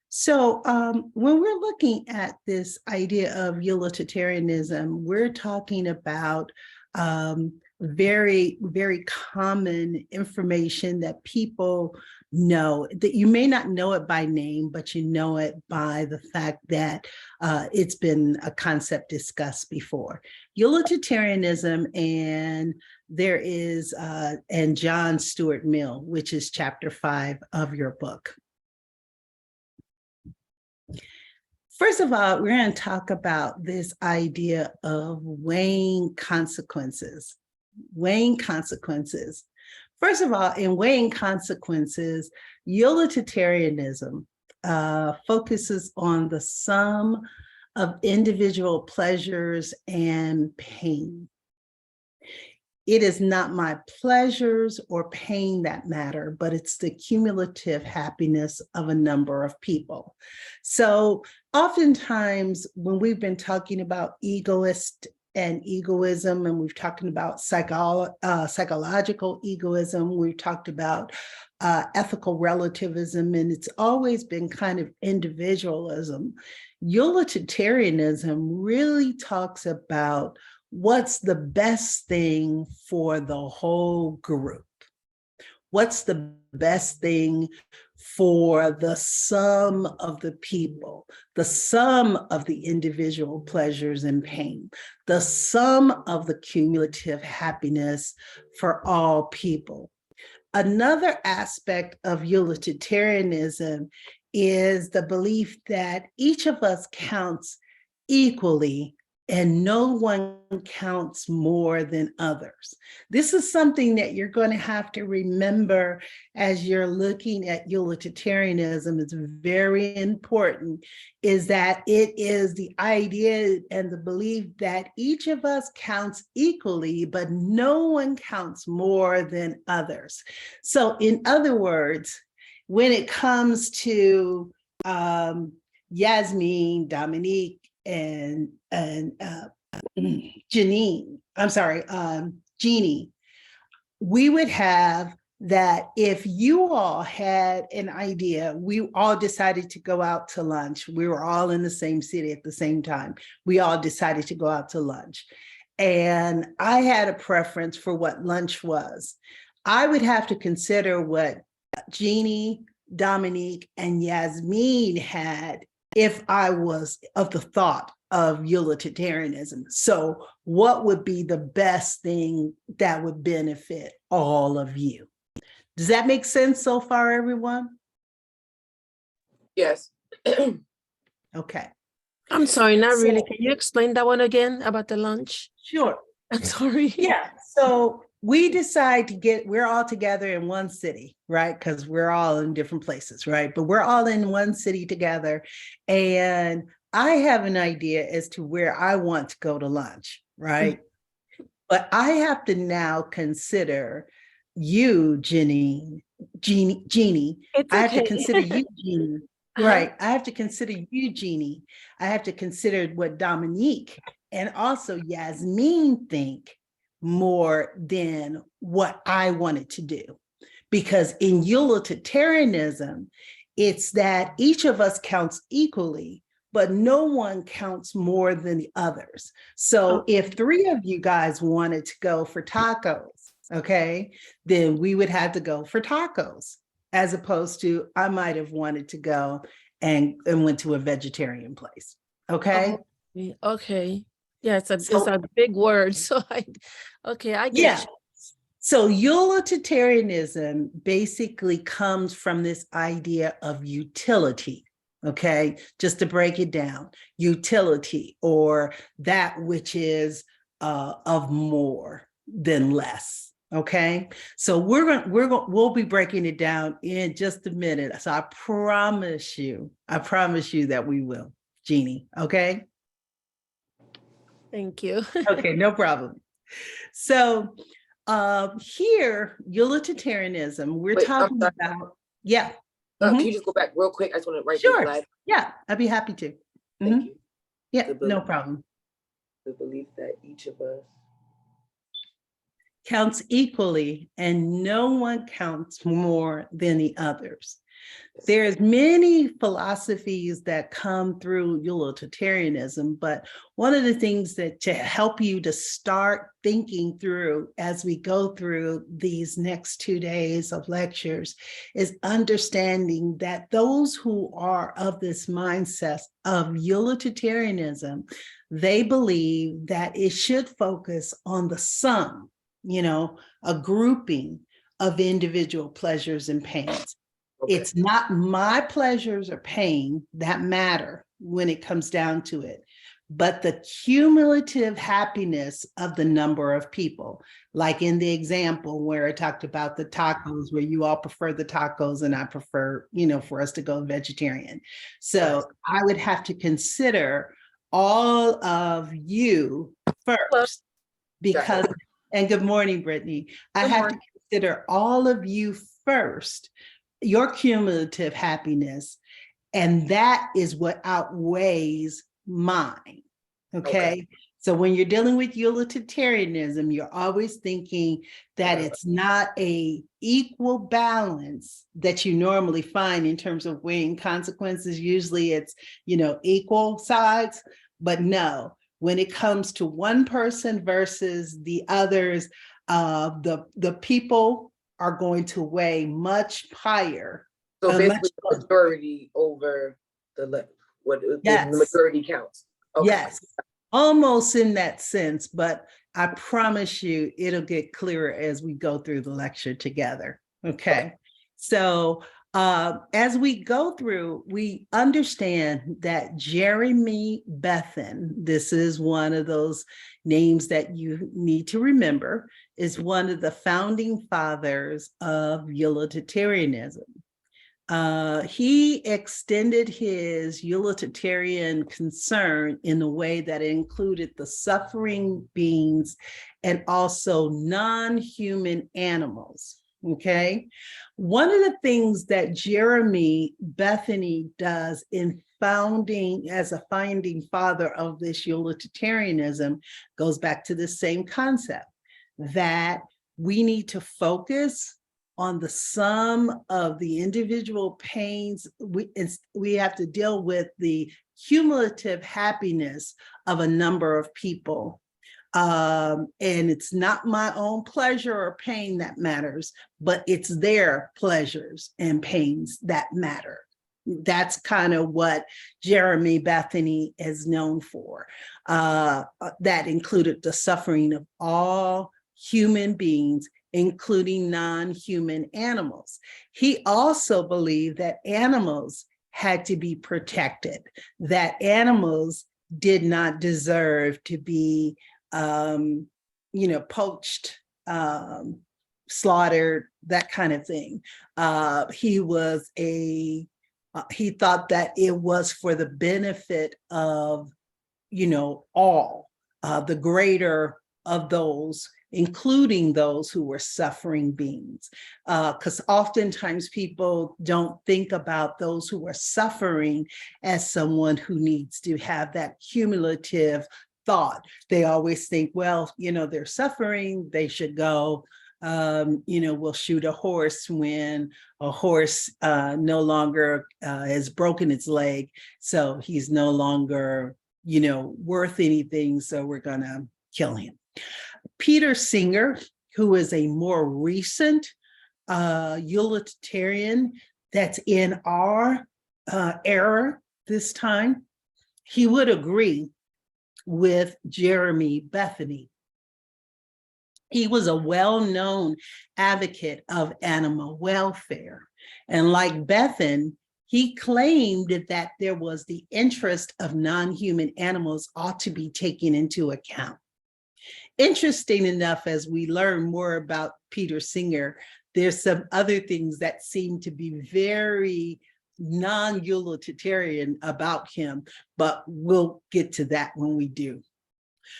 So when we're looking at this idea of utilitarianism, we're talking about very, very common information that people know, that you may not know it by name, but you know it by the fact that it's been a concept discussed before. Utilitarianism, and there is, and John Stuart Mill, which is chapter 5 of your book. First of all, we're going to talk about this idea of weighing consequences. Weighing consequences. First of all, in weighing consequences, utilitarianism focuses on the sum of individual pleasures and pain. It is not my pleasures or pain that matter, but it's the cumulative happiness of a number of people. So oftentimes when we've been talking about egoist and egoism, and we've talked about psychological egoism, we've talked about ethical relativism, and it's always been kind of individualism. Utilitarianism really talks about what's the best thing for the whole group? What's the best thing for the sum of the people, the sum of the individual pleasures and pain, the sum of the cumulative happiness for all people? Another aspect of utilitarianism is the belief that each of us counts equally and no one counts more than others. This is something that you're going to have to remember as you're looking at utilitarianism. It's very important, is that it is the idea and the belief that each of us counts equally, but no one counts more than others. So in other words, when it comes to Yasmin, Dominique, and Jeanine, Jeannie, we would have that if you all had an idea, we all decided to go out to lunch. We were all in the same city at the same time. We all decided to go out to lunch. And I had a preference for what lunch was. I would have to consider what Jeannie, Dominique, and Yasmin had if I was of the thought of utilitarianism. So what would be the best thing that would benefit all of you? Does that make sense so far, everyone? Yes. Okay. I'm sorry, not really. Can you explain that one again about the lunch? Sure. I'm sorry. Yeah. So we decide we're all together in one city, right? Because we're all in different places, right? But we're all in one city together. And I have an idea as to where I want to go to lunch, right? But I have to now consider you, Jeannie. It's I have okay. to consider you, Jeannie. Right. I have to consider you, Jeannie. I have to consider what Dominique and also Yasmin think more than what I wanted to do. Because in utilitarianism, it's that each of us counts equally, but no one counts more than the others. So if 3 of you guys wanted to go for tacos, okay, then we would have to go for tacos, as opposed to I might have wanted to go and went to a vegetarian place. Okay. Okay. Yeah, it's a big word. So I get you. So utilitarianism basically comes from this idea of utility. Okay, just to break it down, utility, or that which is of more than less. Okay, so we'll be breaking it down in just a minute. So I promise you that we will, Jeannie. Okay. Thank you. Okay, no problem. So here, utilitarianism, we're talking about, yeah. Can you just go back real quick? I just want to write Sure. this slide. Yeah, I'd be happy to. Thank you. Yeah, no problem. The belief that each of us counts equally, and no one counts more than the others. There's many philosophies that come through utilitarianism, but one of the things that to help you to start thinking through as we go through these next 2 days of lectures is understanding that those who are of this mindset of utilitarianism, they believe that it should focus on the sum, a grouping of individual pleasures and pains. Okay. It's not my pleasures or pain that matter when it comes down to it, but the cumulative happiness of the number of people. Like in the example where I talked about the tacos, where you all prefer the tacos and I prefer, for us to go vegetarian. So I would have to consider all of you first because, and good morning, Brittany. I have to consider all of you first, your cumulative happiness, and that is what outweighs mine. Okay. So when you're dealing with utilitarianism, you're always thinking that it's not a equal balance that you normally find in terms of weighing consequences. Usually it's, equal sides, but no, when it comes to one person versus the others, the people are going to weigh much higher. So basically the majority over the majority counts. Okay. Yes, almost in that sense, but I promise you it'll get clearer as we go through the lecture together. Okay. So as we go through, we understand that Jeremy Bentham, this is one of those names that you need to remember, is one of the founding fathers of utilitarianism. He extended his utilitarian concern in a way that included the suffering beings and also non-human animals. Okay. One of the things that Jeremy Bentham does in as a founding father of this utilitarianism goes back to the same concept that we need to focus on the sum of the individual pains. We have to deal with the cumulative happiness of a number of people. And it's not my own pleasure or pain that matters, but it's their pleasures and pains that matter. That's kind of what Jeremy Bentham is known for. That included the suffering of all human beings, including non-human animals. He also believed that animals had to be protected, that animals did not deserve to be poached, slaughtered, that kind of thing. He thought that it was for the benefit of, all, the greater of those, including those who were suffering beings. Because oftentimes people don't think about those who are suffering as someone who needs to have that cumulative thought. They always think, well, they're suffering, they should go, we'll shoot a horse when a horse no longer has broken its leg. So he's no longer, worth anything. So we're going to kill him. Peter Singer, who is a more recent utilitarian that's in our era this time, he would agree with Jeremy Bentham. He was a well-known advocate of animal welfare. And like Bentham, he claimed that there was the interest of non-human animals ought to be taken into account. Interesting enough, as we learn more about Peter Singer, there's some other things that seem to be very non-utilitarian about him, but we'll get to that when we do.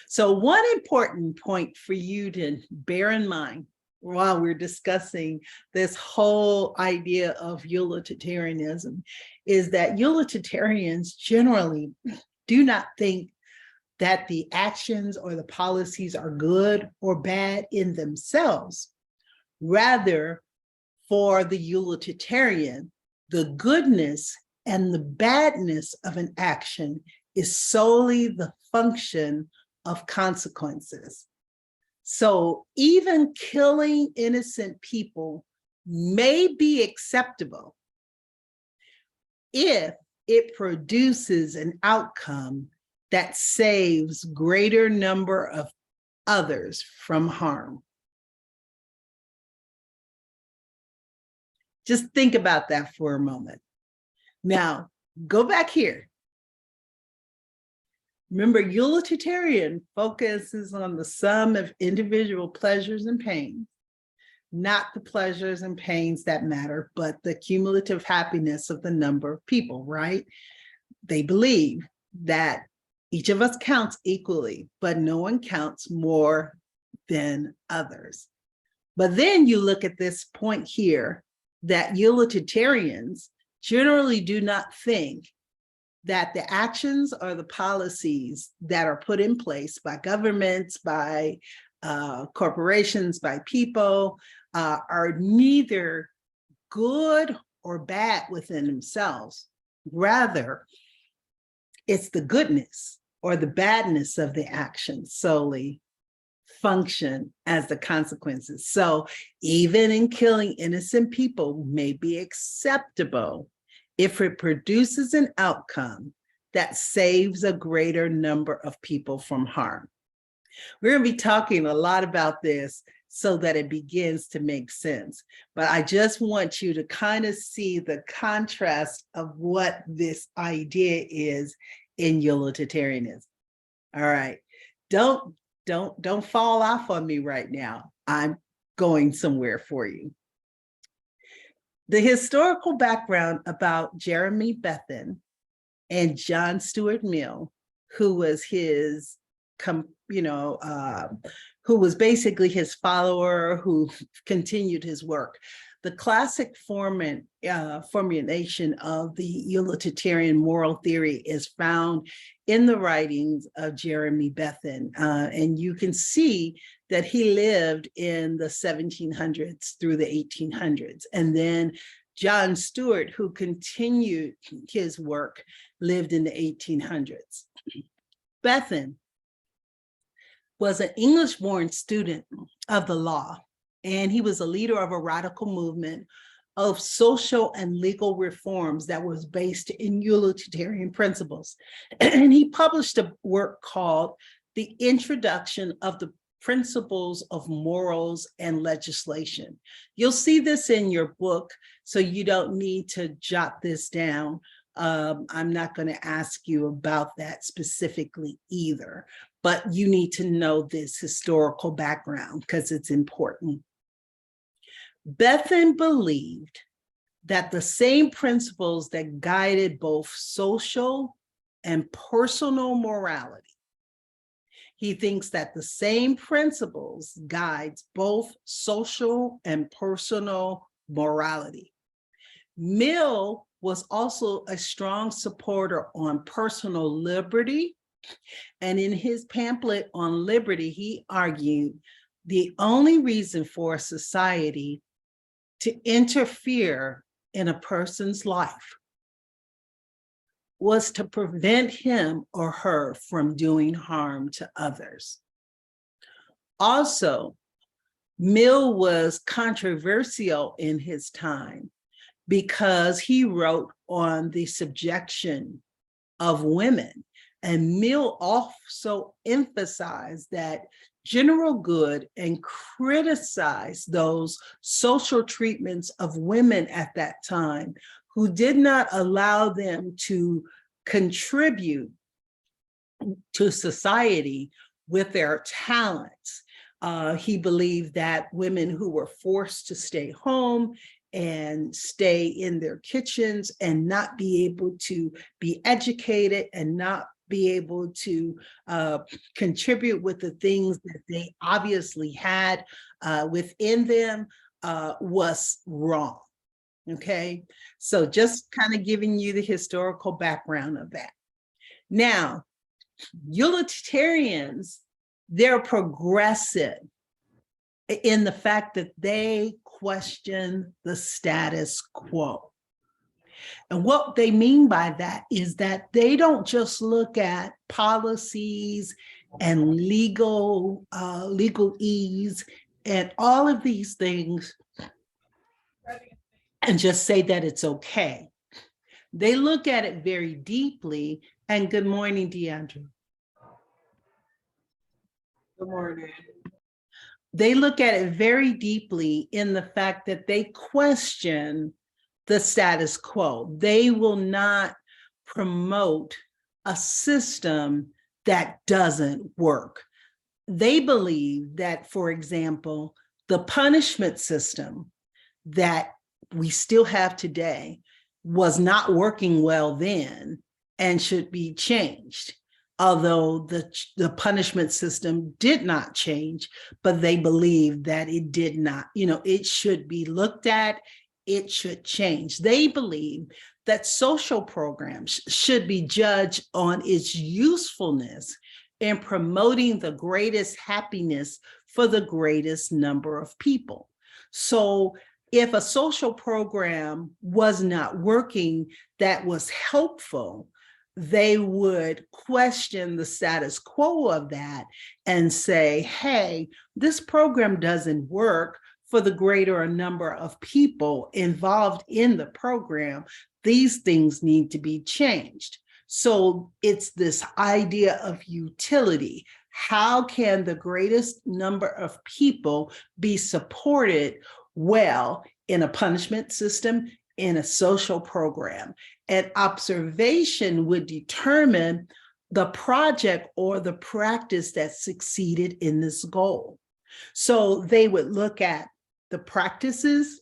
So one important point for you to bear in mind while we're discussing this whole idea of utilitarianism is that utilitarians generally do not think that the actions or the policies are good or bad in themselves. Rather, for the utilitarian, the goodness and the badness of an action is solely the function of consequences. So even killing innocent people may be acceptable if it produces an outcome that saves greater number of others from harm. Just think about that for a moment. Now, go back here. Remember, utilitarian focuses on the sum of individual pleasures and pains, not the pleasures and pains that matter, but the cumulative happiness of the number of people, right? They believe that each of us counts equally, but no one counts more than others. But then you look at this point here, that utilitarians generally do not think that the actions or the policies that are put in place by governments, by corporations, by people, are neither good or bad within themselves. Rather, it's the goodness or the badness of the action solely function as the consequences. So even in killing innocent people may be acceptable if it produces an outcome that saves a greater number of people from harm. We're going to be talking a lot about this so that it begins to make sense. But I just want you to kind of see the contrast of what this idea is in utilitarianism. All right. Don't fall off on me right now. I'm going somewhere for you. The historical background about Jeremy Bentham and John Stuart Mill, who was his, who was basically his follower, who continued his work. The classic formulation of the utilitarian moral theory is found in the writings of Jeremy Bentham. And you can see that he lived in the 1700s through the 1800s. And then John Stuart, who continued his work, lived in the 1800s. Bentham was an English-born student of the law, and he was a leader of a radical movement of social and legal reforms that was based in utilitarian principles. And he published a work called The Introduction of the Principles of Morals and Legislation. You'll see this in your book, so you don't need to jot this down. I'm not going to ask you about that specifically either, but you need to know this historical background because it's important. Bentham believed that the same principles that guided both social and personal morality. He thinks that the same principles guides both social and personal morality. Mill was also a strong supporter on personal liberty. And in his pamphlet on liberty, he argued the only reason for a society to interfere in a person's life was to prevent him or her from doing harm to others. Also, Mill was controversial in his time because he wrote on the subjection of women. And Mill also emphasized that general good and criticized those social treatments of women at that time who did not allow them to contribute to society with their talents. He believed that women who were forced to stay home and stay in their kitchens and not be able to be educated and not be able to contribute with the things that they obviously had within them was wrong. Okay, so just kind of giving you the historical background of that. Now, Utilitarians, they're progressive in the fact that they question the status quo. And what they mean by that is that they don't just look at policies and legalese and all of these things and just say that it's okay. They look at it very deeply. And good morning, DeAndre. Good morning. They look at it very deeply in the fact that they question the status quo. They will not promote a system that doesn't work. They believe that, for example, the punishment system that we still have today was not working well then and should be changed. Although the punishment system did not change, but they believe that it did not, it should be looked at, it should change. They believe that social programs should be judged on its usefulness in promoting the greatest happiness for the greatest number of people. So if a social program was not working that was helpful, they would question the status quo of that and say, hey, this program doesn't work for the greater number of people involved in the program. These things need to be changed. So it's this idea of utility. How can the greatest number of people be supported well in a punishment system, in a social program? And observation would determine the project or the practice that succeeded in this goal. So they would look at the practices,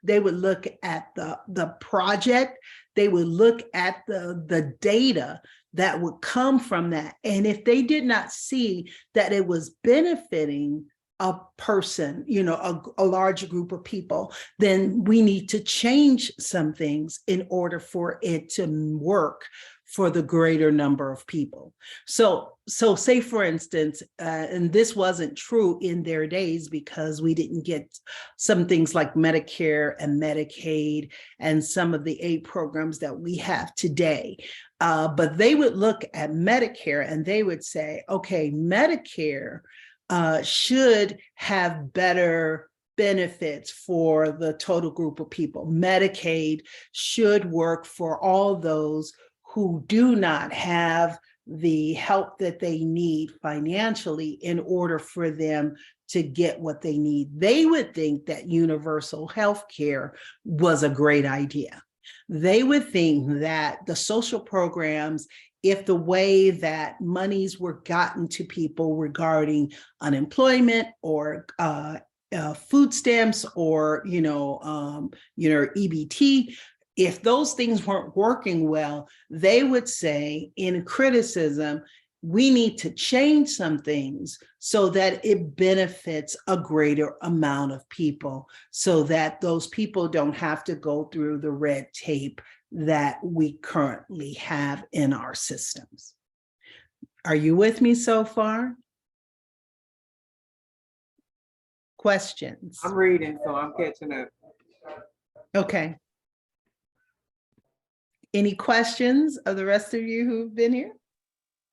they would look at the project, they would look at the data that would come from that. And if they did not see that it was benefiting a person, a large group of people, then we need to change some things in order for it to work for the greater number of people. So say, for instance, and this wasn't true in their days because we didn't get some things like Medicare and Medicaid and some of the aid programs that we have today. But they would look at Medicare and they would say, okay, Medicare should have better benefits for the total group of people. Medicaid should work for all those who do not have the help that they need financially in order for them to get what they need. They would think that universal health care was a great idea. They would think that the social programs, if the way that monies were gotten to people regarding unemployment or food stamps or EBT, if those things weren't working well, they would say in criticism, we need to change some things so that it benefits a greater amount of people, so that those people don't have to go through the red tape that we currently have in our systems. Are you with me so far? Questions? I'm reading, so I'm catching up. Okay. Any questions of the rest of you who've been here?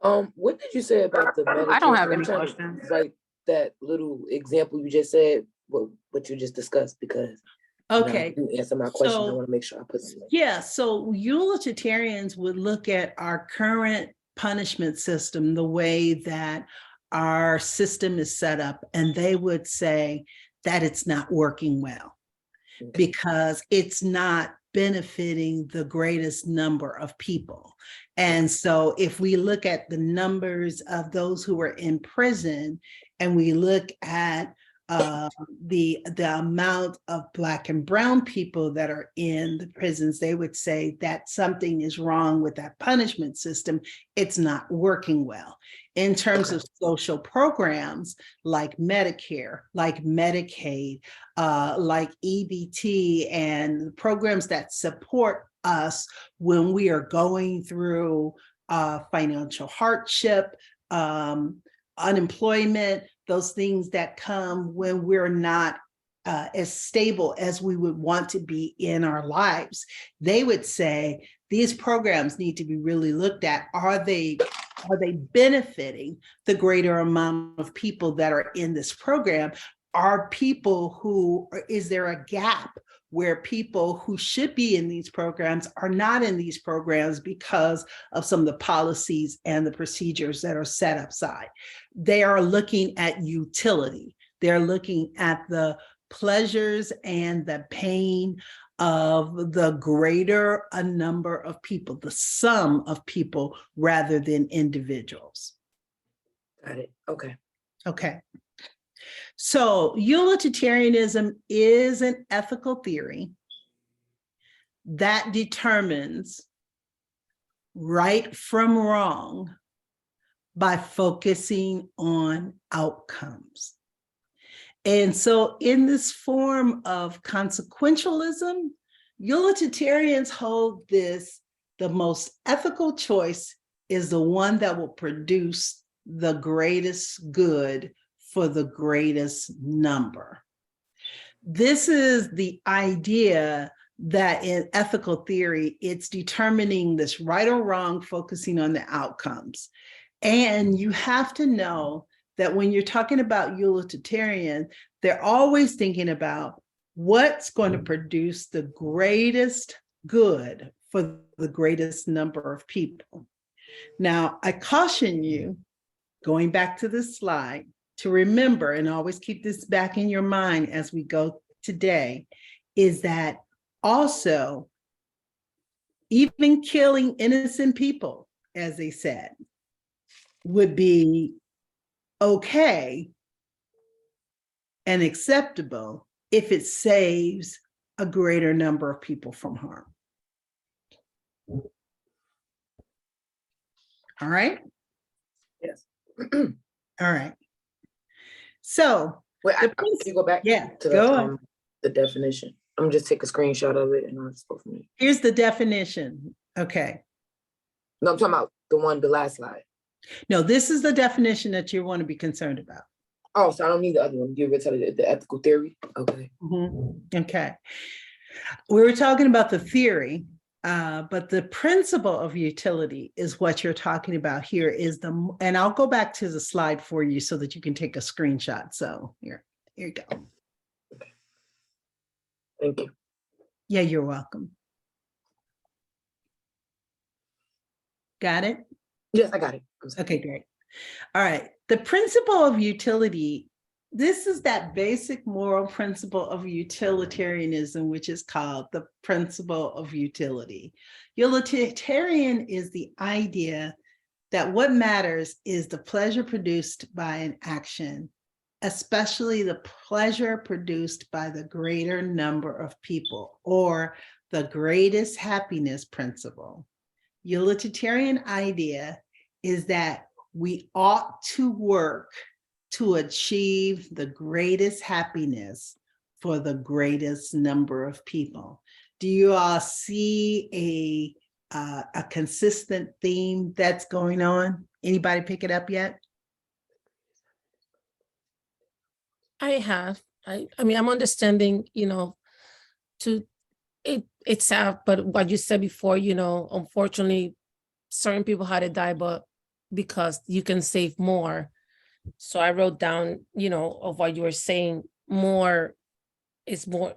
What did you say about the Medicare? I don't have I'm any trying to questions. write that little example you just said, what you just discussed, because Okay. you answer my question. I want to make sure I put it. Yeah, so utilitarians would look at our current punishment system, the way that our system is set up, and they would say that it's not working well because it's not benefiting the greatest number of people. And so if we look at the numbers of those who are in prison and we look at the amount of Black and Brown people that are in the prisons, they would say that something is wrong with that punishment system. It's not working well. In terms of social programs like Medicare, like Medicaid, like EBT, and programs that support us when we are going through financial hardship, unemployment, those things that come when we're not as stable as we would want to be in our lives. They would say these programs need to be really looked at. Are they benefiting the greater amount of people that are in this program? Are people who, is there a gap where people who should be in these programs are not in these programs because of some of the policies and the procedures that are set aside? They are looking at utility. They're looking at the pleasures and the pain of the greater a number of people, the sum of people rather than individuals. Got it. Okay. Okay. So utilitarianism is an ethical theory that determines right from wrong by focusing on outcomes. And so in this form of consequentialism, utilitarians hold this: the most ethical choice is the one that will produce the greatest good for the greatest number. This is the idea that in ethical theory, it's determining this right or wrong, focusing on the outcomes. And you have to know that when you're talking about utilitarian, they're always thinking about what's going to produce the greatest good for the greatest number of people. Now, I caution you, going back to this slide, to remember, and always keep this back in your mind as we go today, is that also even killing innocent people, as they said, would be okay and acceptable if it saves a greater number of people from harm. All right? Yes. All right. So, Wait, can you go back to the definition? I'm gonna just take a screenshot of it and I'll just go from there. Here's the definition. Okay. No, I'm talking about the last slide. No, this is the definition that you want to be concerned about. Oh, so I don't need the other one. You were telling the ethical theory. Okay. Okay. We were talking about the theory, but the principle of utility is what you're talking about here and I'll go back to the slide for you so that you can take a screenshot. So here you go. Okay. Thank you. Yeah, you're welcome. Got it? Yes, I got it. Okay, great. All right. The principle of utility, this is that basic moral principle of utilitarianism, which is called the principle of utility. Utilitarian is the idea that what matters is the pleasure produced by an action, especially the pleasure produced by the greater number of people, or the greatest happiness principle. Utilitarian idea is that we ought to work to achieve the greatest happiness for the greatest number of people. Do you all see a consistent theme that's going on? Anybody pick it up yet? I have. I mean, I'm understanding, it's sad, but what you said before, unfortunately, certain people had to die, but because you can save more. So I wrote down, of what you were saying, more is more,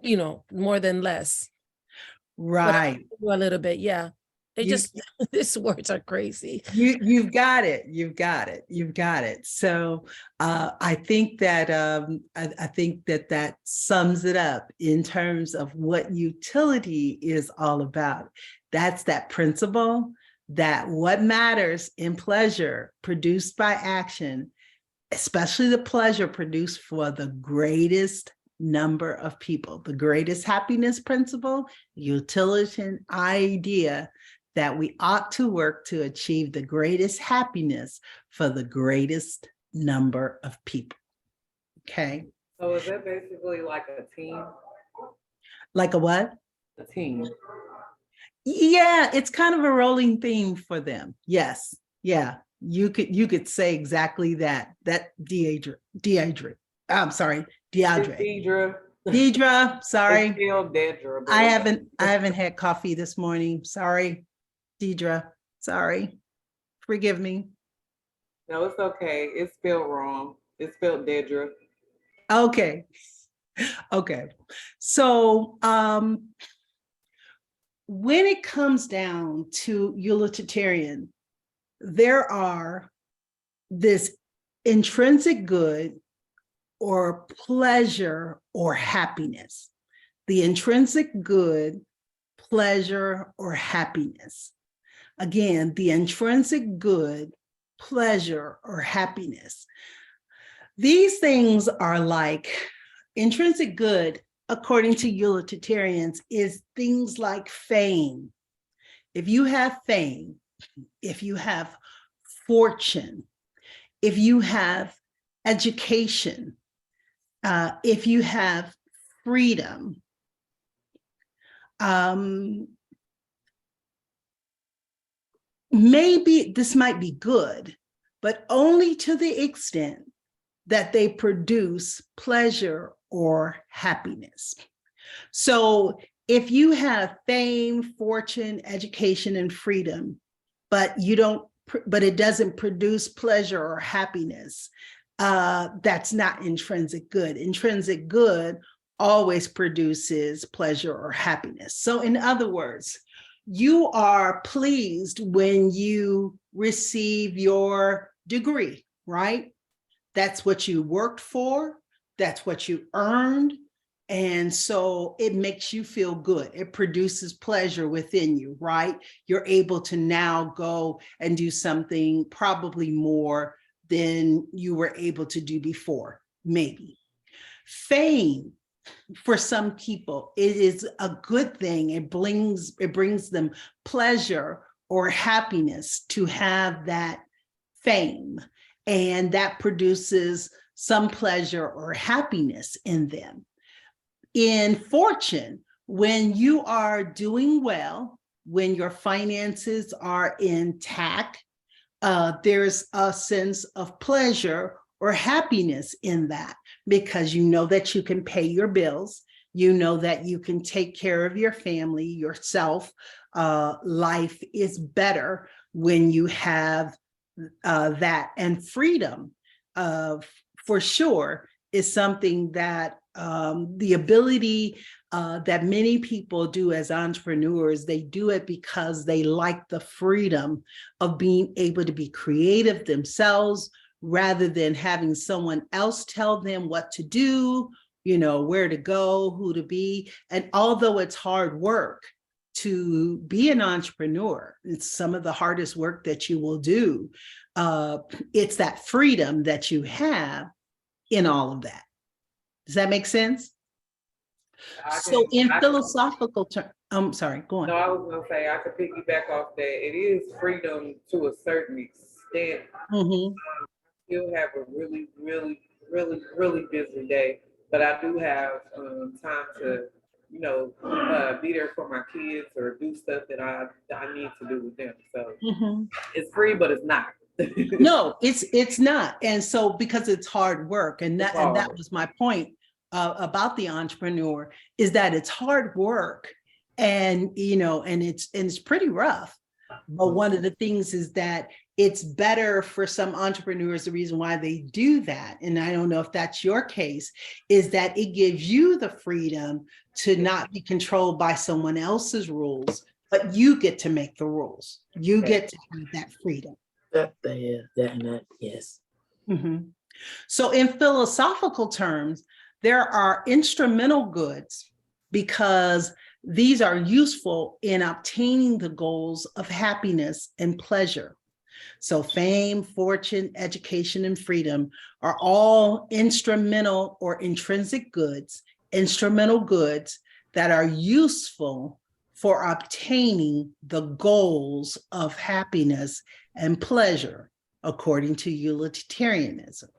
more than less. Right. A little bit, yeah. These words are crazy. You've got it. You've got it. So I think that that sums it up in terms of what utility is all about. That's that principle that what matters in pleasure produced by action, especially the pleasure produced for the greatest number of people, the greatest happiness principle, utilitarian idea that we ought to work to achieve the greatest happiness for the greatest number of people. Okay. So is that basically like a team? Like a what? A team. Yeah, it's kind of a rolling theme for them. Yes. Yeah. You could say exactly that. That Deidre. I'm sorry, It's Deidre. Deidre. Deidre, It's sorry. still Deidre. but I haven't had coffee this morning. Sorry, Deidre. Sorry. Forgive me. No, it's okay. It's spelled wrong. It's spelled Deidre. Okay. Okay. So when it comes down to utilitarian, there are this intrinsic good or pleasure or happiness. The intrinsic good, pleasure, or happiness. Again, the intrinsic good, pleasure, or happiness. These things are like intrinsic good, according to utilitarians, is things like fame. If you have fame, if you have fortune, if you have education, if you have freedom, maybe this might be good, but only to the extent that they produce pleasure or happiness. So if you have fame, fortune, education, and freedom, but it doesn't produce pleasure or happiness, that's not intrinsic good. Intrinsic good always produces pleasure or happiness. So in other words, you are pleased when you receive your degree, right? That's what you worked for. That's what you earned. And so it makes you feel good. It produces pleasure within you, right? You're able to now go and do something probably more than you were able to do before, maybe. Fame, for some people, it is a good thing. It brings them pleasure or happiness to have that fame, and that produces some pleasure or happiness in them. In fortune, when you are doing well, when your finances are intact, there's a sense of pleasure or happiness in that, because you know that you can pay your bills, you know that you can take care of your family, yourself. Life is better when you have that. And freedom, for sure, is something that the ability that many people do as entrepreneurs, they do it because they like the freedom of being able to be creative themselves, rather than having someone else tell them what to do, where to go, who to be. And although it's hard work to be an entrepreneur, it's some of the hardest work that you will do. It's that freedom that you have in all of that. Does that make sense? So in philosophical terms, I'm sorry, go on. No, I was gonna say I could piggyback off that. It is freedom to a certain extent. Mm-hmm. Still have a really, really, really, really busy day, but I do have time to, be there for my kids or do stuff that I need to do with them. So it's free, but it's not. No, it's not. And so because it's hard work, and that was my point about the entrepreneur, is that it's hard work, and it's pretty rough. But one of the things is that it's better for some entrepreneurs. The reason why they do that, and I don't know if that's your case, is that it gives you the freedom to not be controlled by someone else's rules, but you get to make the rules. You get to have that freedom. Yes. Mm-hmm. So in philosophical terms, there are instrumental goods because these are useful in obtaining the goals of happiness and pleasure. So fame, fortune, education, and freedom are all instrumental or intrinsic goods, instrumental goods that are useful for obtaining the goals of happiness and pleasure, according to utilitarianism.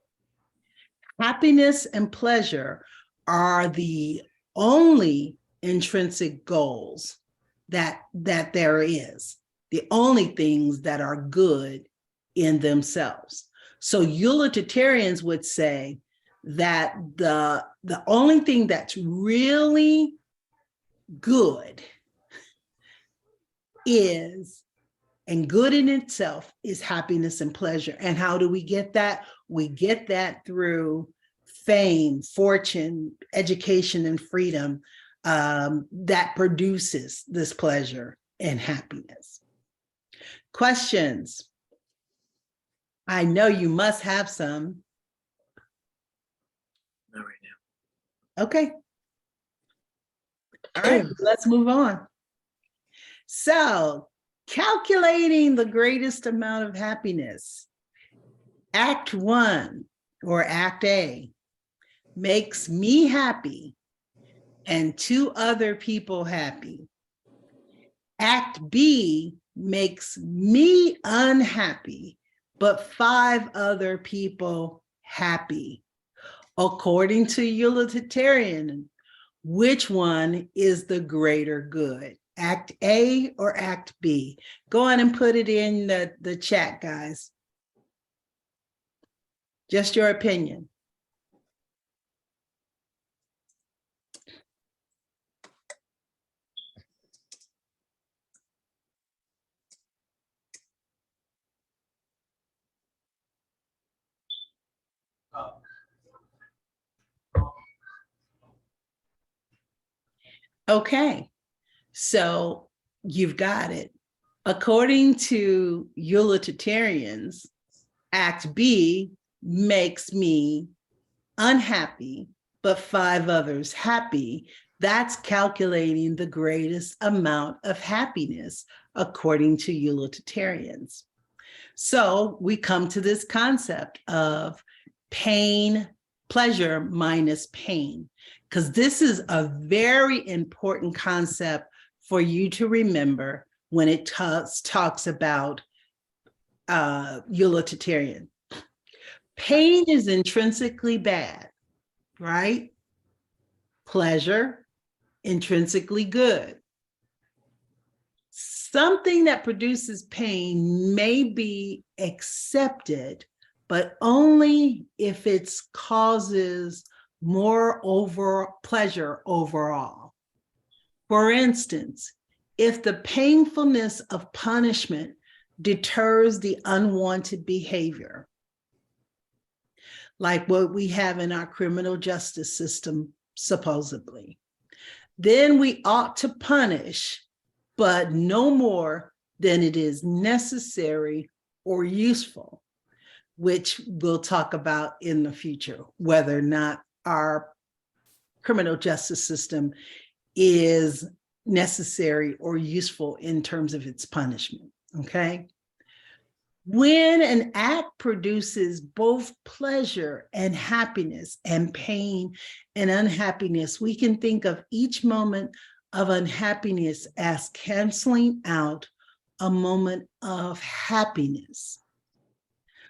Happiness and pleasure are the only intrinsic goals that there is, the only things that are good in themselves. So utilitarians would say that the only thing that's really good is, and good in itself, is happiness and pleasure. And how do we get that? We get that through fame, fortune, education, and freedom that produces this pleasure and happiness. Questions? I know you must have some. Not right now. Okay. All right, let's move on. So, calculating the greatest amount of happiness. Act 1, or Act A, makes me happy and 2 other people happy. Act B makes me unhappy, but 5 other people happy. According to utilitarian, which one is the greater good? Act A or Act B? Go on and put it in the chat, guys. Just your opinion. Okay, so you've got it. According to utilitarians, Act B makes me unhappy, but 5 others happy. That's calculating the greatest amount of happiness, according to utilitarians. So we come to this concept of pain, pleasure minus pain, because this is a very important concept for you to remember when it talks about utilitarian. Pain is intrinsically bad, right? Pleasure, intrinsically good. Something that produces pain may be accepted, but only if it causes more pleasure overall. For instance, if the painfulness of punishment deters the unwanted behavior, like what we have in our criminal justice system, supposedly, then we ought to punish, but no more than it is necessary or useful, which we'll talk about in the future, whether or not our criminal justice system is necessary or useful in terms of its punishment, okay? When an act produces both pleasure and happiness and pain and unhappiness, we can think of each moment of unhappiness as canceling out a moment of happiness.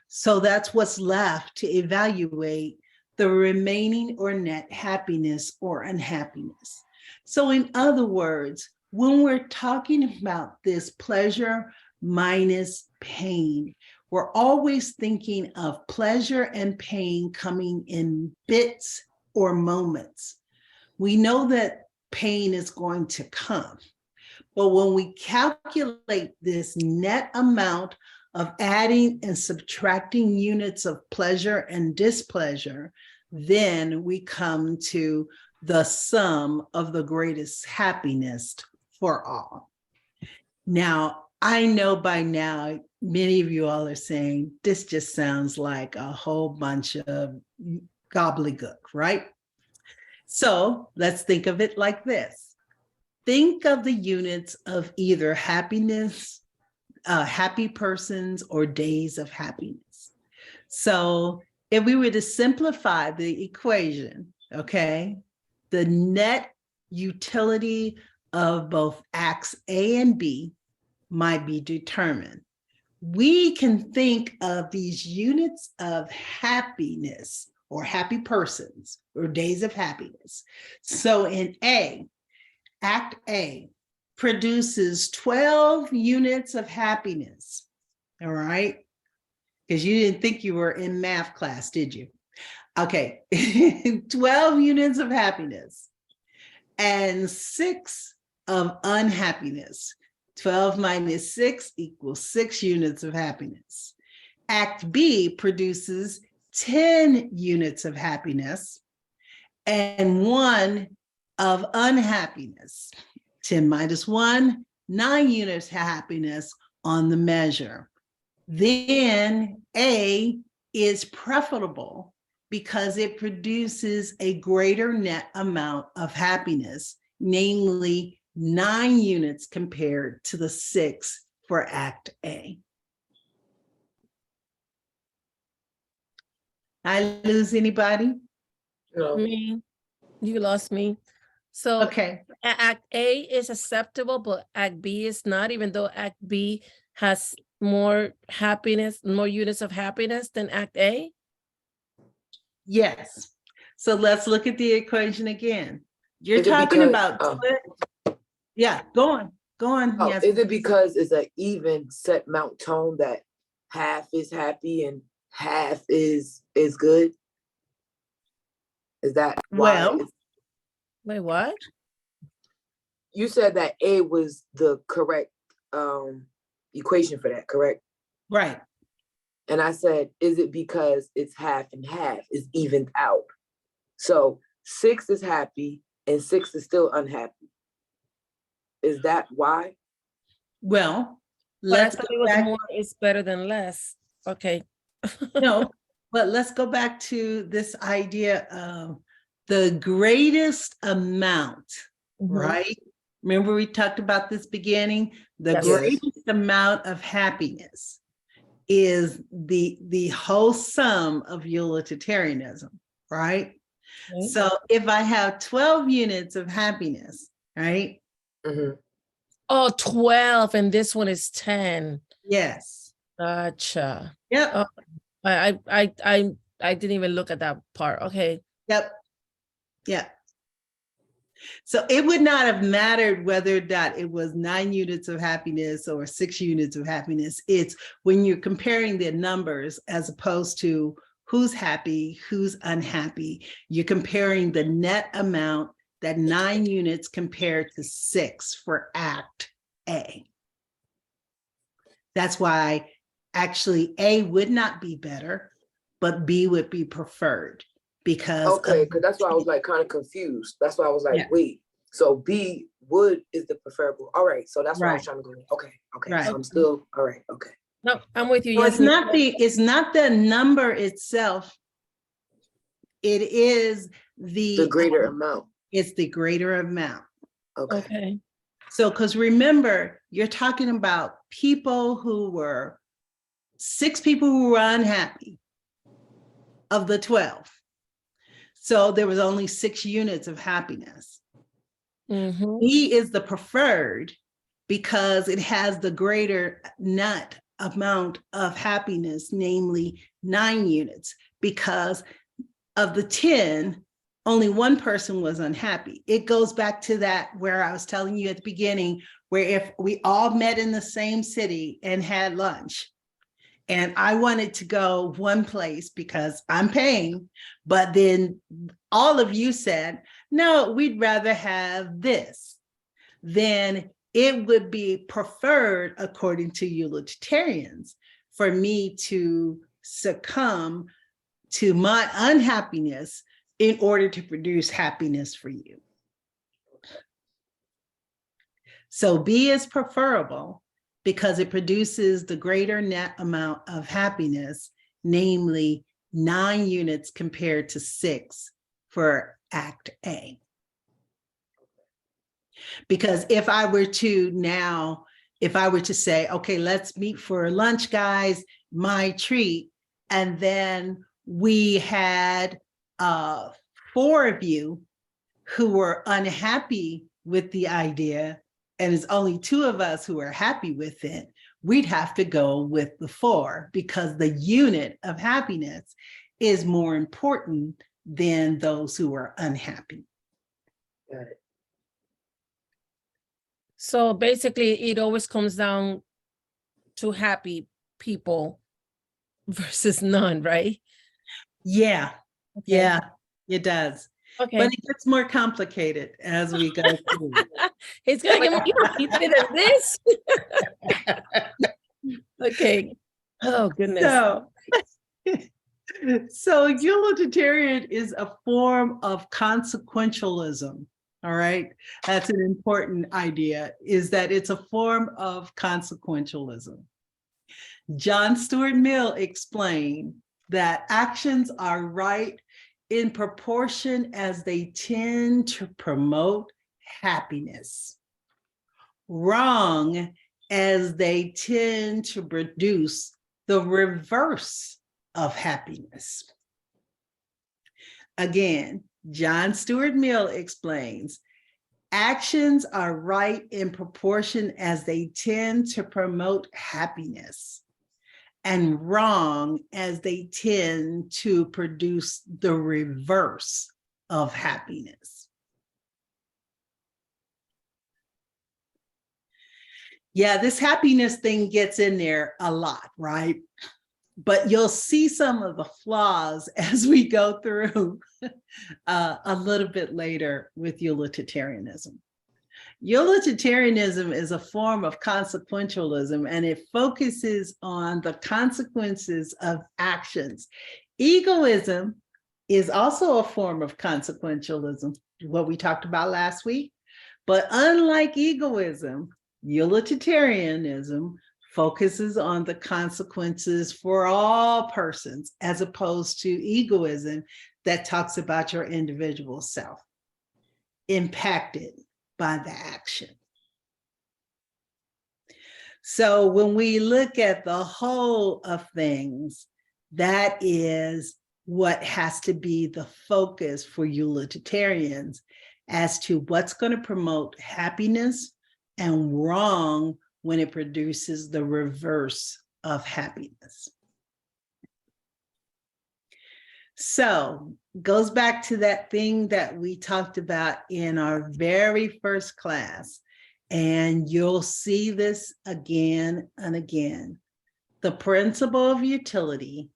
So that's what's left to evaluate the remaining or net happiness or unhappiness. So in other words, when we're talking about this pleasure minus pain, we're always thinking of pleasure and pain coming in bits or moments. We know that pain is going to come, but when we calculate this net amount of adding and subtracting units of pleasure and displeasure, then we come to the sum of the greatest happiness for all. Now, I know by now, many of you all are saying, this just sounds like a whole bunch of gobbledygook, right? So let's think of it like this. Think of the units of either happiness, happy persons, or days of happiness. So if we were to simplify the equation, okay, the net utility of both acts A and B might be determined. We can think of these units of happiness or happy persons or days of happiness. So in A, Act A, produces 12 units of happiness. All right. Because you didn't think you were in math class, did you? Okay. 12 units of happiness and 6 of unhappiness. 12 minus 6 equals 6 units of happiness. Act B produces 10 units of happiness and 1 of unhappiness. 10 minus 1, 9 units of happiness on the measure. Then A is preferable because it produces a greater net amount of happiness, namely 9 units compared to the 6 for Act A. I lose anybody? No. Me, you lost me. So Okay. Act A is acceptable, but Act B is not, even though Act B has more happiness, more units of happiness than Act A? Yes. So let's look at the equation again. You're Is it talking because- about, yeah, go on. Oh, Yes. is it because it's an even set amount tone that half is happy and half is good? Is that why? Well, Wait, what? You said that A was the correct equation for that, correct? right. And I said, is it because it's half and half is evened out? So 6 is happy and 6 is still unhappy. Is that why? Well, But I let's thought go it was back. more is better than less. Okay. No, but let's go back to this idea of the greatest amount, Mhm. right? Remember we talked about this beginning? The Yes. greatest amount of happiness is the whole sum of utilitarianism, right? Okay. So if I have 12 units of happiness, right? Mm-hmm. Oh, 12, and this one is 10. Yes. Gotcha. Yep. Oh, I didn't even look at that part. Okay. Yep. Yeah. So it would not have mattered whether or not it was 9 units of happiness or 6 units of happiness. It's when you're comparing the numbers as opposed to who's happy, who's unhappy, you're comparing the net amount that 9 units compared to 6 for Act A. That's why actually A would not be better, but B would be preferred because Okay, because that's why I was like kind of confused. That's why I was like, Yeah. wait, so B wood is the preferable. All right, so that's why I was Right. trying to go. Okay, Right. so I'm still all right. Okay. No, I'm with you. So Yes. it's not the number itself. It is The greater amount. it's the greater amount. Okay. Okay. So, because remember, you're talking about people who were 6 people who were unhappy of the 12. So there was only 6 units of happiness. Mhm. E is the preferred because it has the greater net amount of happiness, namely 9 units, because of the 10, only one person was unhappy. It goes back to that where I was telling you at the beginning, where if we all met in the same city and had lunch, and I wanted to go one place because I'm paying, but then all of you said, no, we'd rather have this, then it would be preferred, according to utilitarians, for me to succumb to my unhappiness in order to produce happiness for you. So B is preferable because it produces the greater net amount of happiness, namely 9 units compared to 6 for Act A. Because if I were to say, okay, let's meet for lunch, guys, my treat, and then we had 4 of you who were unhappy with the idea, and it's only 2 of us who are happy with it, we'd have to go with the 4 because the unit of happiness is more important than those who are unhappy. Got it. So basically, it always comes down to happy people versus none, right? Yeah, Okay. yeah, it does. Okay. But it gets more complicated as we go through. It's gonna get more complicated than this. Okay. Oh goodness. So utilitarian is a form of consequentialism. All right. That's an important idea, is that it's a form of consequentialism. John Stuart Mill explained that actions are right in proportion as they tend to promote happiness, wrong as they tend to produce the reverse of happiness. Again, John Stuart Mill explains, actions are right in proportion as they tend to promote happiness, and wrong as they tend to produce the reverse of happiness. Yeah, this happiness thing gets in there a lot, right? But you'll see some of the flaws as we go through a little bit later with utilitarianism. Utilitarianism is a form of consequentialism, and it focuses on the consequences of actions. Egoism is also a form of consequentialism, what we talked about last week. But unlike egoism, utilitarianism focuses on the consequences for all persons, as opposed to egoism that talks about your individual self impacted by the action. So when we look at the whole of things, that is what has to be the focus for utilitarians as to what's going to promote happiness and wrong when it produces the reverse of happiness. So goes back to that thing that we talked about in our very first class, and you'll see this again and again. The principle of utility,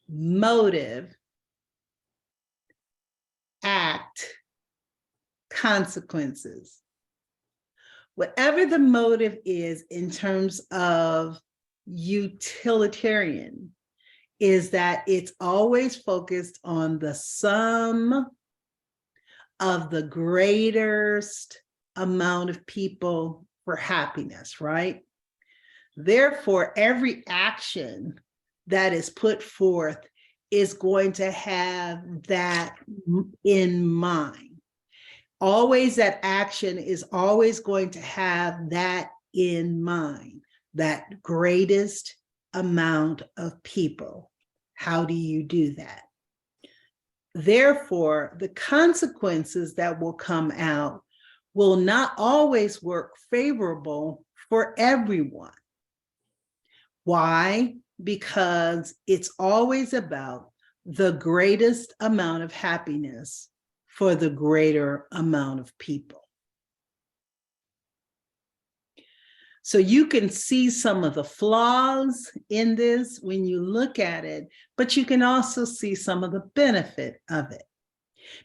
motive, act, consequences. Whatever the motive is in terms of utilitarian, is that it's always focused on the sum of the greatest amount of people for happiness, right? Therefore, every action that is put forth is going to have that in mind. Always, that action is always going to have that in mind, that greatest amount of people. How do you do that? Therefore, the consequences that will come out will not always work favorable for everyone. Why? Because it's always about the greatest amount of happiness for the greater amount of people. So you can see some of the flaws in this when you look at it, but you can also see some of the benefit of it.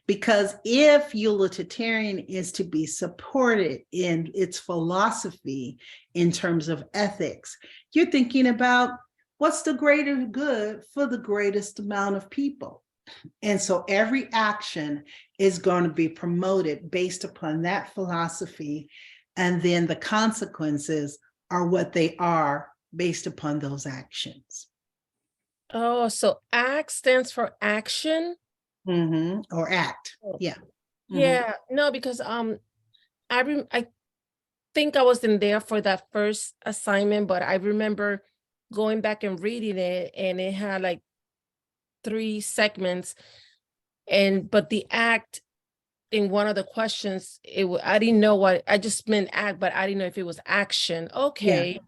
Because if utilitarian is to be supported in its philosophy in terms of ethics, you're thinking about what's the greater good for the greatest amount of people. And so every action is going to be promoted based upon that philosophy. And then the consequences are what they are based upon those actions. Oh, so ACT stands for action? Or act, yeah. Yeah, no, because I think I wasn't there for that first assignment, but I remember going back and reading it, and it had like 3 segments, but the act in one of the questions, I didn't know what, I just meant act, but I didn't know if it was action. Okay,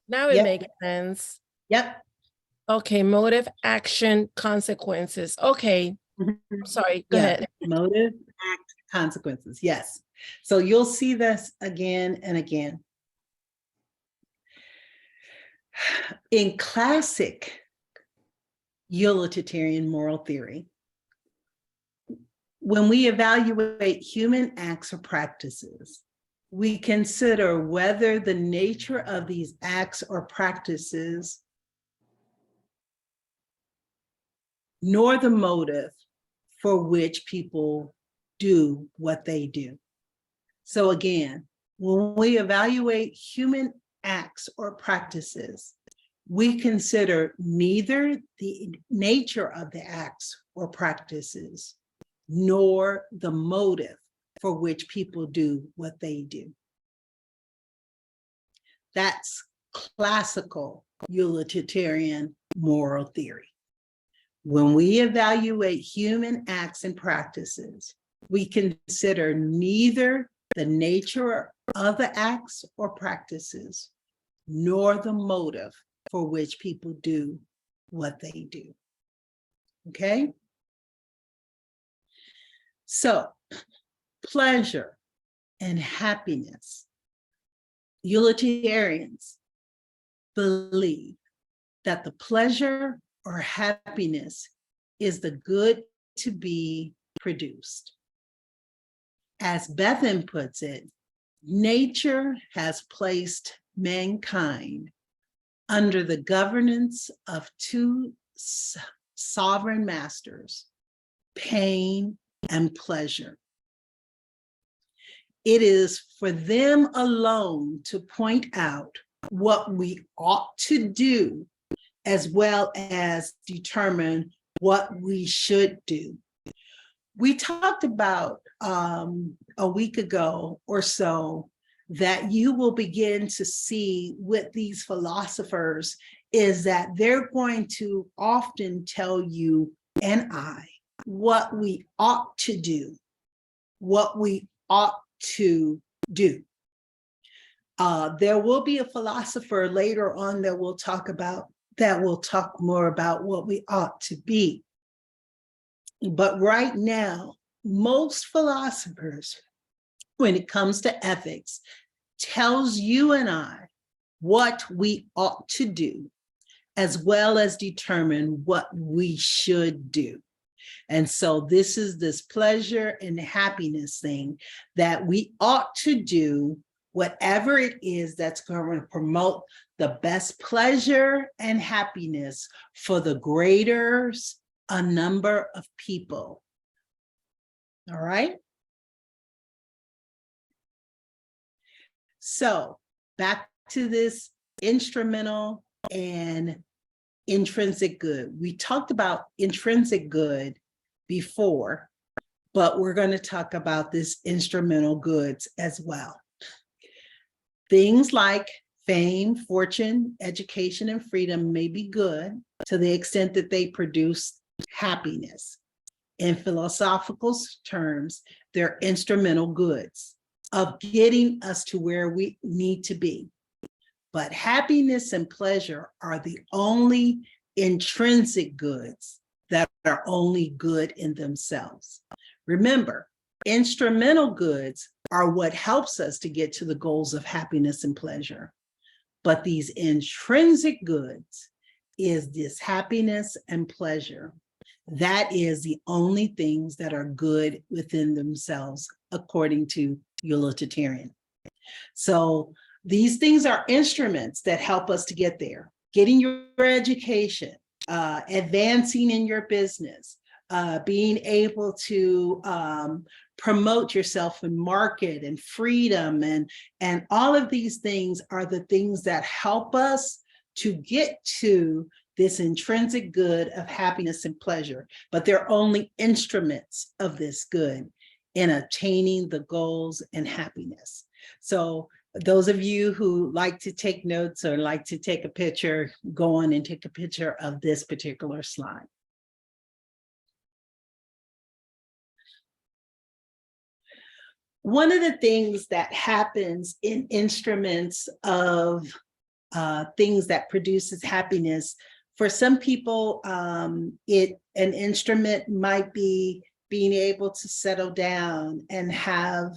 now it makes sense. Yep. Okay, motive, action, consequences. Okay, sorry, go ahead. Motive, act, consequences, yes. So you'll see this again and again. In classic utilitarian moral theory, when we evaluate human acts or practices, we consider whether the nature of these acts or practices nor the motive for which people do what they do. So again, when we evaluate human acts or practices, we consider neither the nature of the acts or practices, nor the motive for which people do what they do. That's classical utilitarian moral theory. When we evaluate human acts and practices, we consider neither the nature of the acts or practices, nor the motive for which people do what they do. Okay? So, pleasure and happiness. Utilitarians believe that the pleasure or happiness is the good to be produced. As Bethan puts it, nature has placed mankind under the governance of two sovereign masters, pain and pleasure. It is for them alone to point out what we ought to do, as well as determine what we should do. We talked about a week ago or so that you will begin to see with these philosophers is that they're going to often tell you and I what we ought to do, what we ought to do. There will be a philosopher later on that will talk more about what we ought to be. But right now, most philosophers, when it comes to ethics, tells you and I what we ought to do, as well as determine what we should do. And so this is this pleasure and happiness thing that we ought to do whatever it is that's going to promote the best pleasure and happiness for the greater a number of people. All right. So back to this instrumental and intrinsic good. We talked about intrinsic good before, but we're going to talk about this instrumental goods as well. Things like fame, fortune, education, and freedom may be good to the extent that they produce happiness. In philosophical terms, they're instrumental goods of getting us to where we need to be. But happiness and pleasure are the only intrinsic goods that are only good in themselves. Remember, instrumental goods are what helps us to get to the goals of happiness and pleasure. But these intrinsic goods is this happiness and pleasure. That is the only things that are good within themselves, according to utilitarian. So these things are instruments that help us to get there. Getting your education, advancing in your business, being able to promote yourself and market and freedom and all of these things are the things that help us to get to this intrinsic good of happiness and pleasure, but they're only instruments of this good in attaining the goals and happiness. So those of you who like to take notes or like to take a picture, go on and take a picture of this particular slide. One of the things that happens in instruments of things that produces happiness, for some people, an instrument might be being able to settle down and have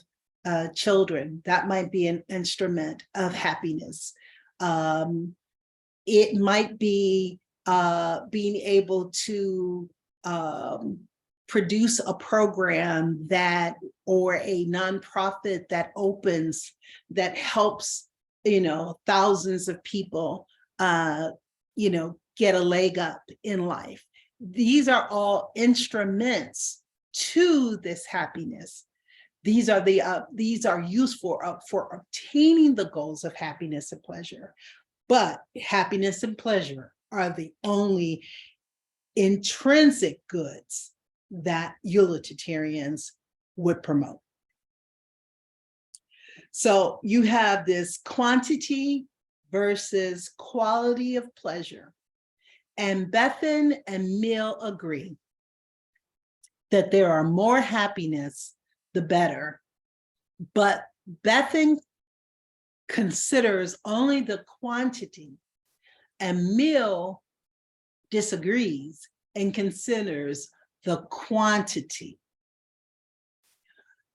children. That might be an instrument of happiness. It might be being able to produce a program that, or a nonprofit that opens, that helps, thousands of people, get a leg up in life. These are all instruments to this happiness. These are useful for obtaining the goals of happiness and pleasure. But happiness and pleasure are the only intrinsic goods that utilitarians would promote. So you have this quantity versus quality of pleasure. And Bethan and Mill agree that there are more happiness, the better. But Bethan considers only the quantity, and Mill disagrees and considers the quantity.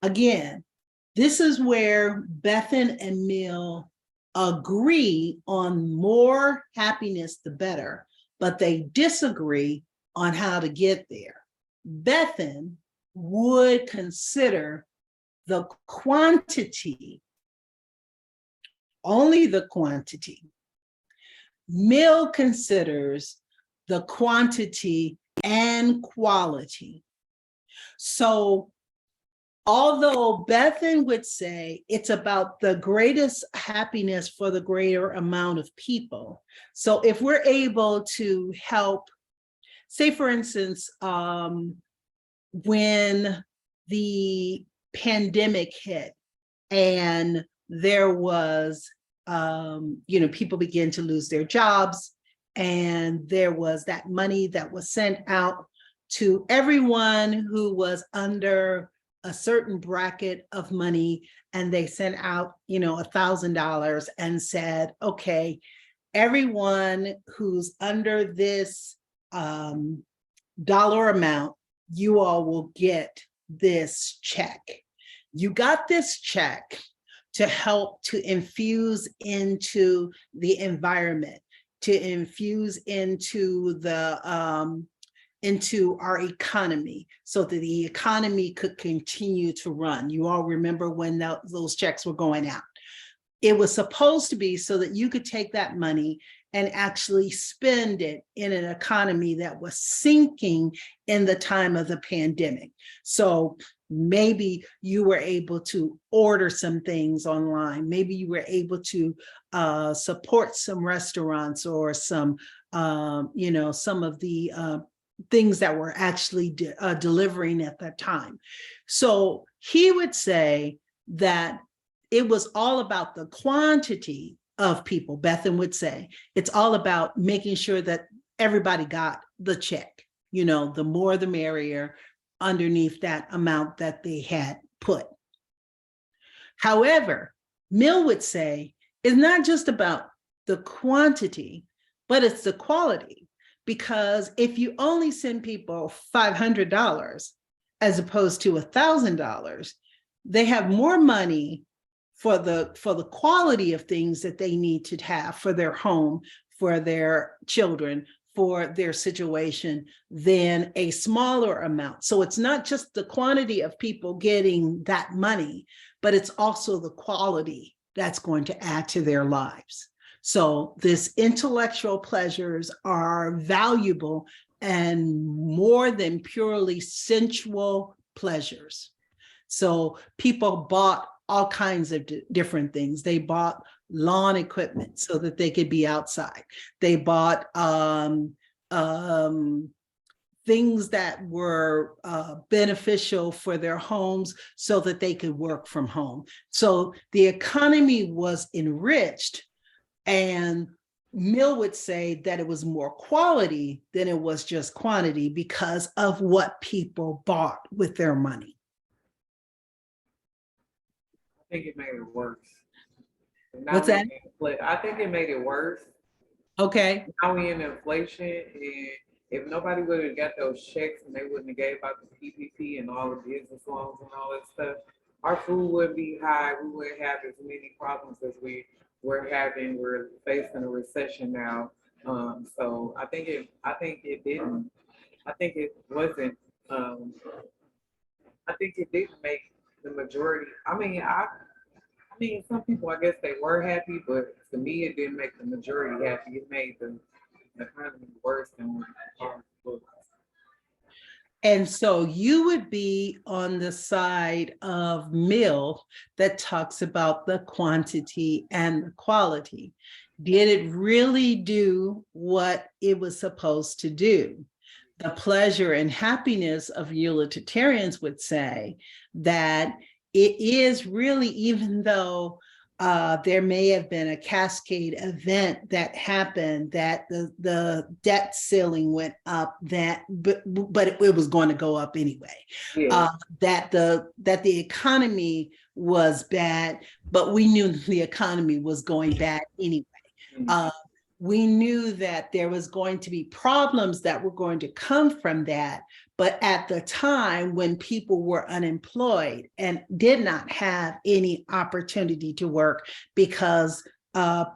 Again, this is where Bethan and Mill agree on more happiness, the better, but they disagree on how to get there. Bethan would consider the quantity, only the quantity. Mill considers the quantity and quality. So although Bethan would say it's about the greatest happiness for the greater amount of people. So if we're able to help, say for instance, when the pandemic hit and there was, people began to lose their jobs, and there was that money that was sent out to everyone who was under a certain bracket of money, and they sent out, $1,000 and said, okay, everyone who's under this dollar amount, you all will get this check. You got this check to help to infuse into the environment, to infuse into the into our economy, so that the economy could continue to run. You all remember when those checks were going out. It was supposed to be so that you could take that money and actually spend it in an economy that was sinking in the time of the pandemic. So maybe you were able to order some things online. Maybe you were able to support some restaurants or some, some of the things that were actually delivering at that time. So he would say that it was all about the quantity of people. Bethan would say it's all about making sure that everybody got the check, the more the merrier underneath that amount that they had put. However, Mill would say it's not just about the quantity, but it's the quality. Because if you only send people $500 as opposed to $1,000, they have more money for the quality of things that they need to have for their home, for their children, for their situation than a smaller amount. So it's not just the quantity of people getting that money, but it's also the quality that's going to add to their lives. So this intellectual pleasures are valuable and more than purely sensual pleasures. So people bought all kinds of different things. They bought lawn equipment so that they could be outside. They bought things that were beneficial for their homes so that they could work from home. So the economy was enriched, and Mill would say that it was more quality than it was just quantity because of what people bought with their money. I think it made it worse. What's that? I think it made it worse. Okay. Now we in inflation, and if nobody would have got those checks and they wouldn't have gave out the PPP and all the business loans and all that stuff, our food wouldn't be high. We wouldn't have as many problems as we're having. We're facing a recession now. So I think it didn't. I think it wasn't. I think it didn't make the majority. I mean, some people, I guess they were happy, but to me, it didn't make the majority happy. It made the economy worse than what it was. And so you would be on the side of Mill that talks about the quantity and the quality. Did it really do what it was supposed to do? The pleasure and happiness of utilitarians would say that it is really, even though there may have been a cascade event that happened, that the debt ceiling went up, but it was going to go up anyway. Yeah. That the economy was bad, but we knew the economy was going bad anyway. We knew that there was going to be problems that were going to come from that. But at the time when people were unemployed and did not have any opportunity to work because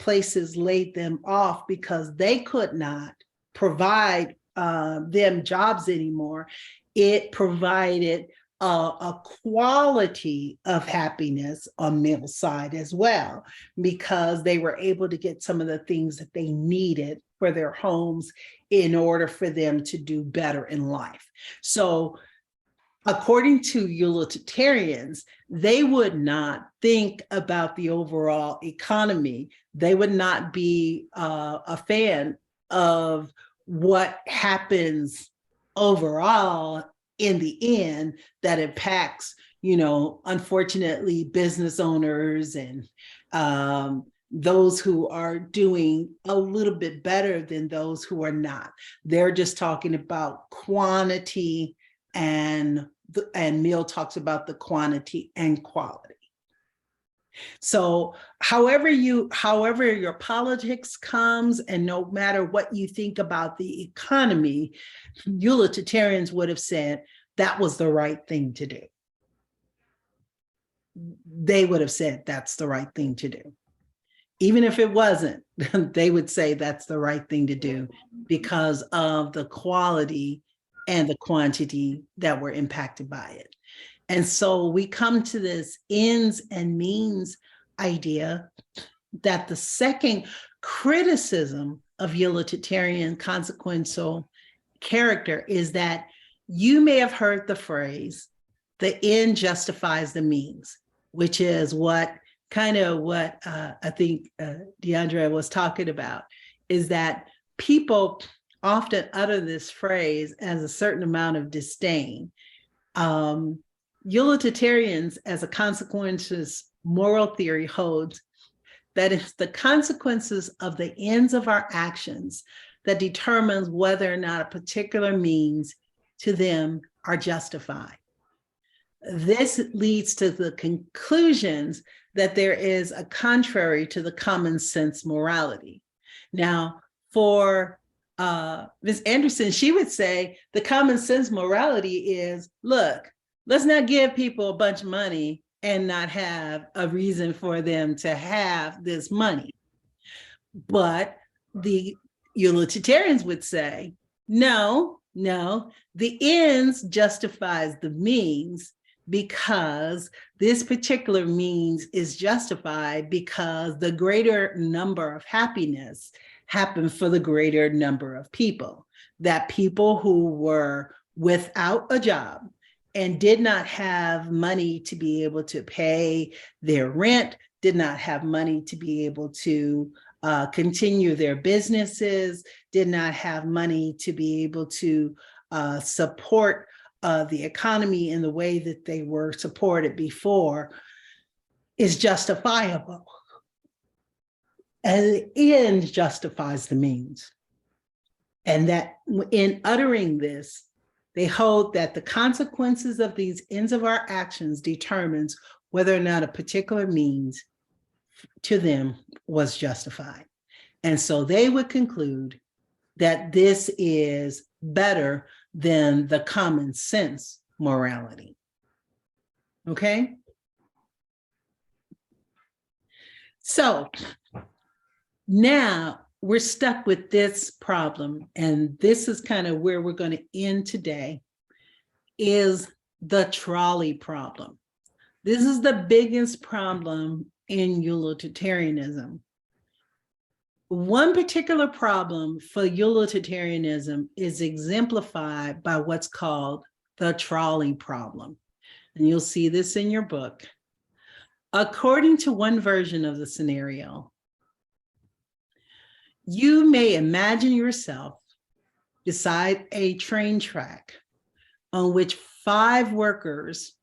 places laid them off because they could not provide them jobs anymore, it provided a quality of happiness on Mill's side as well, because they were able to get some of the things that they needed for their homes in order for them to do better in life. So according to utilitarians, they would not think about the overall economy. They would not be a fan of what happens overall in the end that impacts, unfortunately, business owners and those who are doing a little bit better than those who are not. They're just talking about quantity, and Mill talks about the quantity and quality. So however your politics comes, and no matter what you think about the economy, utilitarians would have said that was the right thing to do. They would have said that's the right thing to do. Even if it wasn't, they would say that's the right thing to do because of the quality and the quantity that were impacted by it. And so we come to this ends and means idea that the second criticism of utilitarian consequential character is that you may have heard the phrase, the end justifies the means, which is what I think DeAndre was talking about, is that people often utter this phrase as a certain amount of disdain. Utilitarians, as a consequences moral theory, holds that it's the consequences of the ends of our actions that determines whether or not a particular means to them are justified. This leads to the conclusions that there is a contrary to the common sense morality. Now, for Ms. Anderson, she would say the common sense morality is, look, let's not give people a bunch of money and not have a reason for them to have this money. But the utilitarians would say, no, the ends justifies the means, because this particular means is justified because the greater number of happiness happened for the greater number of people. That people who were without a job and did not have money to be able to pay their rent, did not have money to be able to continue their businesses, did not have money to be able to support the economy in the way that they were supported before, is justifiable. And the end justifies the means. And that in uttering this, they hold that the consequences of these ends of our actions determines whether or not a particular means to them was justified. And so they would conclude that this is better than the common sense morality. Okay? So now we're stuck with this problem, and this is kind of where we're going to end today, is the trolley problem. This is the biggest problem in utilitarianism. One particular problem for utilitarianism is exemplified by what's called the trolley problem. And you'll see this in your book. According to one version of the scenario, you may imagine yourself beside a train track on which 5 workers,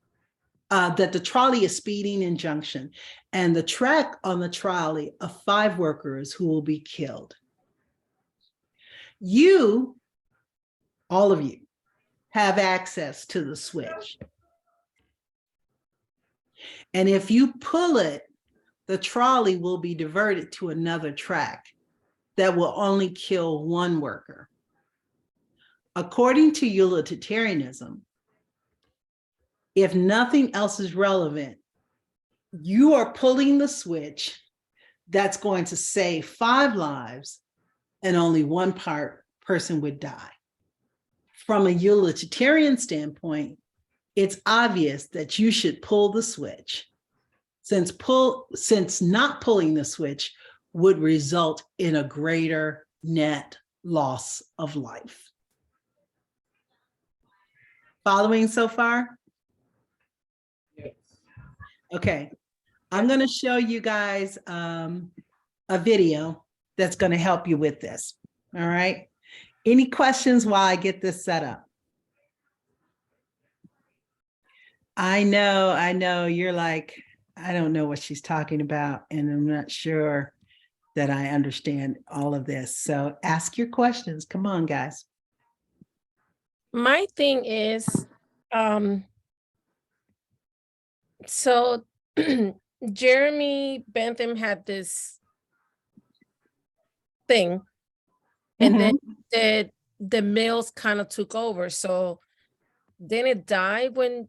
that the trolley is speeding in junction, and the track on the trolley of 5 workers who will be killed. You, all of you, have access to the switch. And if you pull it, the trolley will be diverted to another track that will only kill 1 worker. According to utilitarianism, if nothing else is relevant, you are pulling the switch that's going to save 5 lives and only 1 person would die. From a utilitarian standpoint, it's obvious that you should pull the switch, since not pulling the switch would result in a greater net loss of life. Following so far? Yes. Okay, I'm going to show you guys a video that's going to help you with this. All right. Any questions while I get this set up? I know you're like, I don't know what she's talking about, and I'm not sure that I understand all of this. So ask your questions. Come on, guys. My thing is, so Jeremy Bentham had this thing, and then the mills kind of took over. So then it died when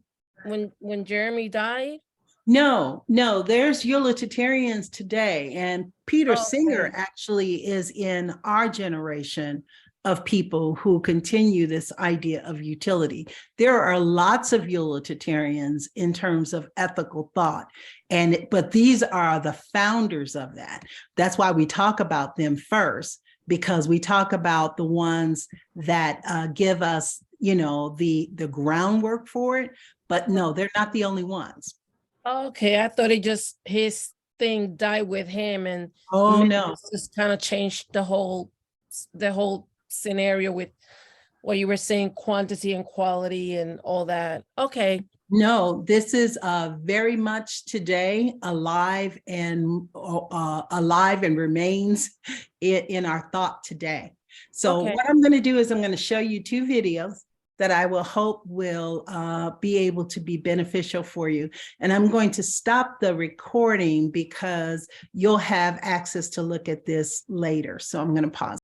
Jeremy died? No, there's utilitarians today, and Peter Singer actually is in our generation of people who continue this idea of utility. There are lots of utilitarians in terms of ethical thought, but these are the founders of that. That's why we talk about them first, because we talk about the ones that give us, the groundwork for it. But no, they're not the only ones. Okay, I thought his thing died with him, and no, just kind of changed the whole scenario with what you were saying, quantity and quality and all that. Okay. No, this is very much today alive and remains in our thought today. So what I'm going to do is I'm going to show you 2 videos that I will hope will be able to be beneficial for you. And I'm going to stop the recording because you'll have access to look at this later. So I'm going to pause.